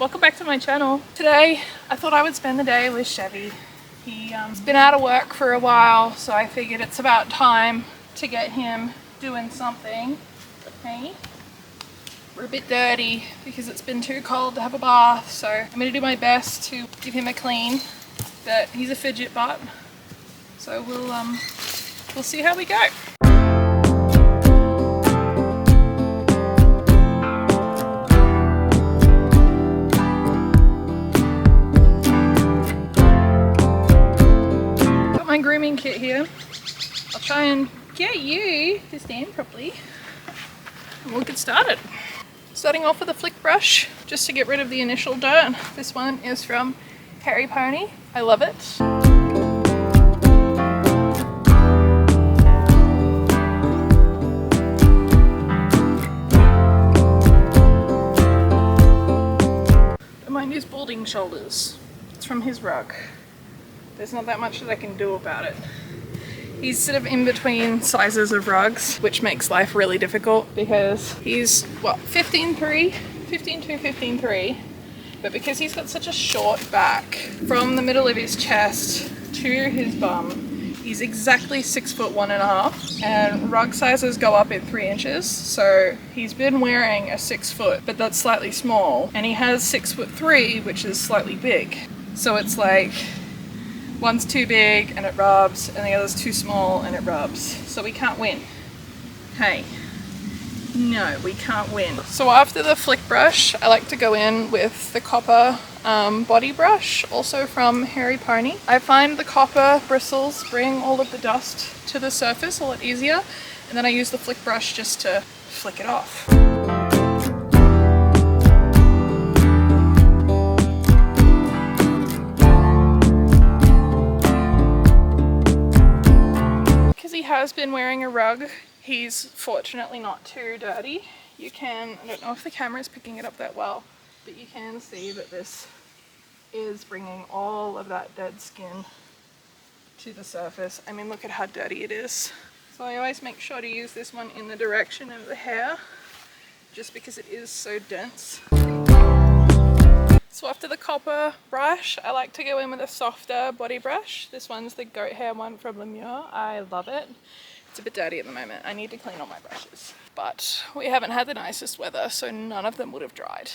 welcome back to my channel. Today I thought I would spend the day with Chevy. He's been out of work for a while, so I figured it's about time to get him doing something. Hey, we're a bit dirty because it's been too cold to have a bath, so I'm going to do my best to give him a clean, but he's a fidget butt, so we'll see how we go. My grooming kit here. I'll try and get you to stand properly and we'll get started. Starting off with a flick brush just to get rid of the initial dirt. This one is from Hairy Pony. I love it. Don't mind his balding shoulders. It's from his rug. There's not that much that I can do about it. He's sort of in between sizes of rugs, which makes life really difficult because he's, what, 15'3", but because he's got such a short back from the middle of his chest to his bum, he's exactly 6'1.5", and rug sizes go up in 3 inches, so he's been wearing a 6 foot, but that's slightly small, and he has 6'3", which is slightly big. So it's like, one's too big and it rubs, and the other's too small and it rubs. So we can't win. Hey, no, we can't win. So after the flick brush, I like to go in with the copper body brush, also from Hairy Pony. I find the copper bristles bring all of the dust to the surface a lot easier, and then I use the flick brush just to flick it off. Has been wearing a rug. He's fortunately not too dirty. You can, I don't know if the camera is picking it up that well, but you can see that this is bringing all of that dead skin to the surface. I mean, look at how dirty it is. So I always make sure to use this one in the direction of the hair, just because it is so dense. So after the copper brush, I like to go in with a softer body brush. This one's the goat hair one from Filmora. I love it. It's a bit dirty at the moment. I need to clean all my brushes. But we haven't had the nicest weather, so none of them would have dried.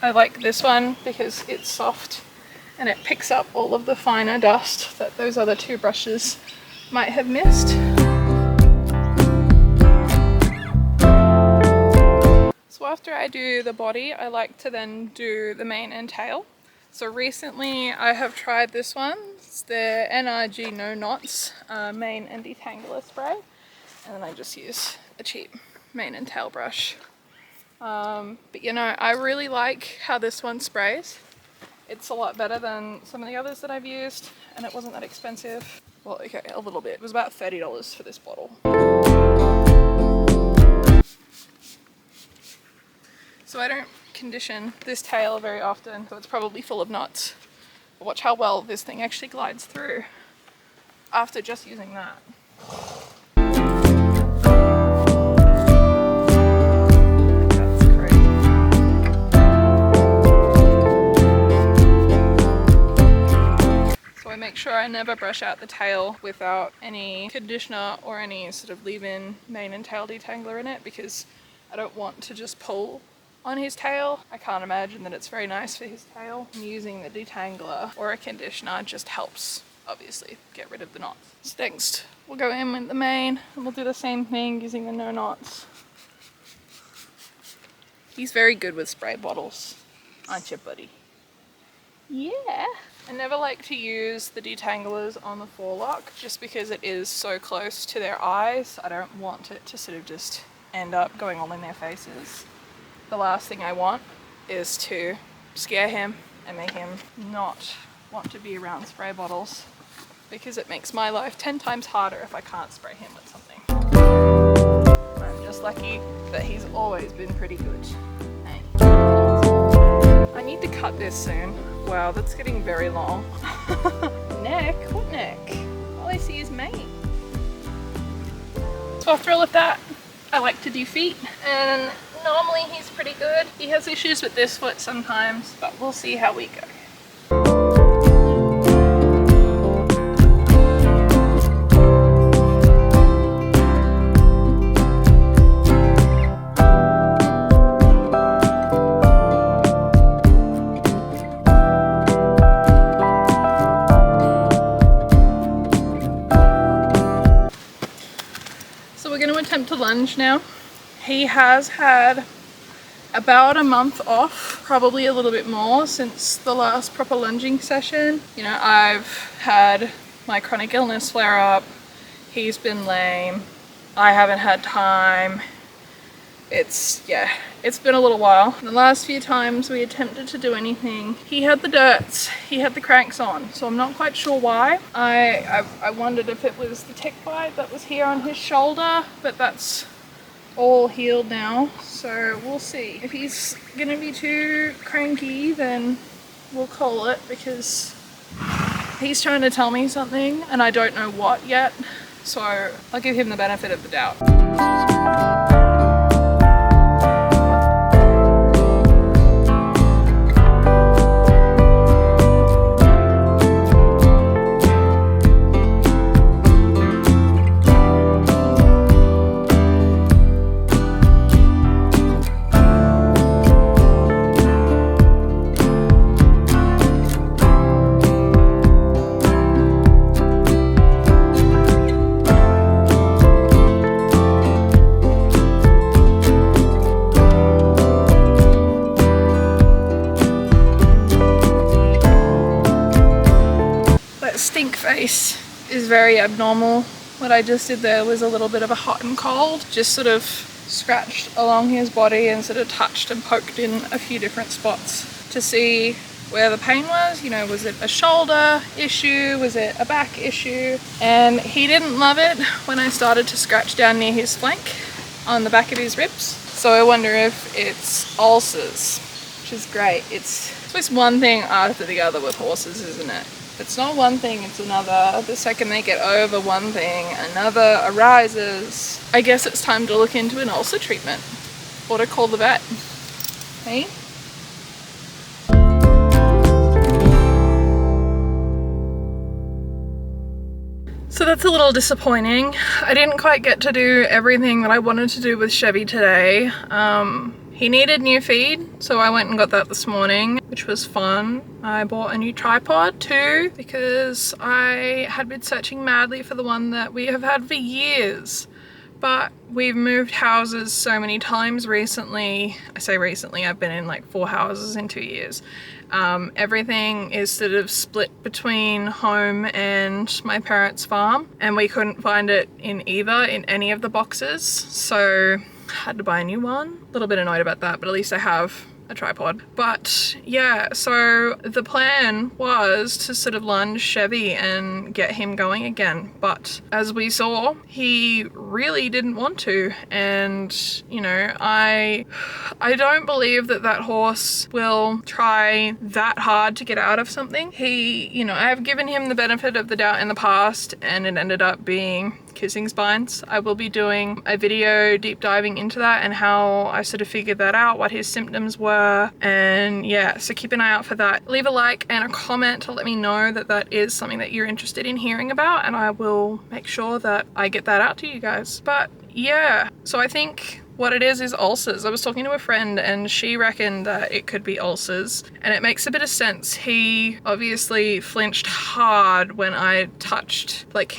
I like this one because it's soft and it picks up all of the finer dust that those other 2 brushes might have missed. So after I do the body, I like to then do the mane and tail. So recently I have tried this one. It's the NRG No Knots mane and detangler spray. And then I just use a cheap mane and tail brush. But you know, I really like how this one sprays. It's a lot better than some of the others that I've used, and it wasn't that expensive. Well, okay, a little bit. It was about $30 for this bottle. So I don't condition this tail very often, so it's probably full of knots. But watch how well this thing actually glides through after just using that. That's crazy. So I make sure I never brush out the tail without any conditioner or any sort of leave-in mane and tail detangler in it, because I don't want to just pull on his tail. I can't imagine that it's very nice for his tail. And using the detangler or a conditioner just helps, obviously, get rid of the knots. So next, we'll go in with the mane and we'll do the same thing using the no knots. He's very good with spray bottles, aren't you, buddy? Yeah. I never like to use the detanglers on the forelock just because it is so close to their eyes. I don't want it to sort of just end up going all in their faces. The last thing I want is to scare him and make him not want to be around spray bottles, because it makes my life 10 times harder if I can't spray him with something. I'm just lucky that he's always been pretty good. Hey. I need to cut this soon. Wow, that's getting very long. Neck? What neck? All I see is mane. So after all of that, I like to do feet, and normally he's pretty good. He has issues with this foot sometimes, but we'll see how we go. To lunge now. He has had about a month off, probably a little bit more since the last proper lunging session. You know, I've had my chronic illness flare up, he's been lame, I haven't had time. It's been a little while. The last few times we attempted to do anything, he had the dirts, he had the cranks on, so I'm not quite sure why. I wondered if it was the tick bite that was here on his shoulder, but that's all healed now, so we'll see. If he's gonna be too cranky, then we'll call it, because he's trying to tell me something and I don't know what yet, so I'll give him the benefit of the doubt. Stink face is very abnormal. What I just did there was a little bit of a hot and cold, just sort of scratched along his body and sort of touched and poked in a few different spots to see where the pain was. You know, was it a shoulder issue? Was it a back issue? And he didn't love it when I started to scratch down near his flank on the back of his ribs. So I wonder if it's ulcers, which is great. It's always one thing after the other with horses, isn't it? It's not one thing, it's another. The second they get over one thing, another arises. I guess it's time to look into an ulcer treatment or to call the vet. Hey? So that's a little disappointing. I didn't quite get to do everything that I wanted to do with Chevy today. He needed new feed, so I went and got that this morning, which was fun. I bought a new tripod too, because I had been searching madly for the one that we have had for years. But we've moved houses so many times recently. I say recently, I've been in like 4 houses in 2 years. Everything is sort of split between home and my parents' farm, and we couldn't find it in any of the boxes. So had to buy a new one. A little bit annoyed about that, but at least I have a tripod. But yeah, so the plan was to sort of lunge Chevy and get him going again, but as we saw, he really didn't want to. And you know, I don't believe that horse will try that hard to get out of something. You know, I have given him the benefit of the doubt in the past, and it ended up being kissing spines. I will be doing a video deep diving into that and how I sort of figured that out, what his symptoms were, and yeah, so keep an eye out for that. Leave a like and a comment to let me know that is something that you're interested in hearing about, and I will make sure that I get that out to you guys. But yeah, so I think what it is ulcers. I was talking to a friend and she reckoned that it could be ulcers, and it makes a bit of sense. He obviously flinched hard when I touched like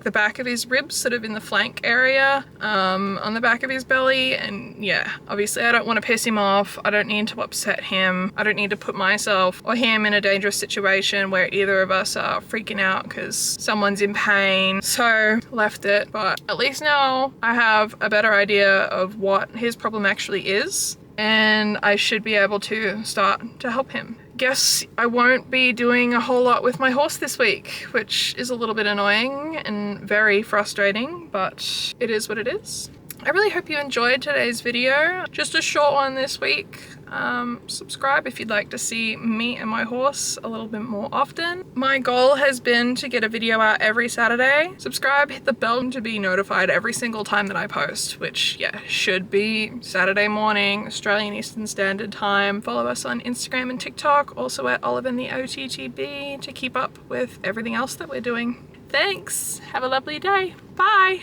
the back of his ribs, sort of in the flank area, on the back of his belly. And yeah, obviously I don't want to piss him off. I don't need to upset him. I don't need to put myself or him in a dangerous situation where either of us are freaking out because someone's in pain. So left it, but at least now I have a better idea of what his problem actually is, and I should be able to start to help him. Guess I won't be doing a whole lot with my horse this week, which is a little bit annoying and very frustrating, but it is what it is. I really hope you enjoyed today's video. Just a short one this week. Subscribe if you'd like to see me and my horse a little bit more often. My goal has been to get a video out every Saturday. Subscribe, hit the bell to be notified every single time that I post, which yeah, should be Saturday morning, Australian Eastern Standard Time. Follow us on Instagram and TikTok, also at OliveandTheOTTB, to keep up with everything else that we're doing. Thanks, have a lovely day, bye!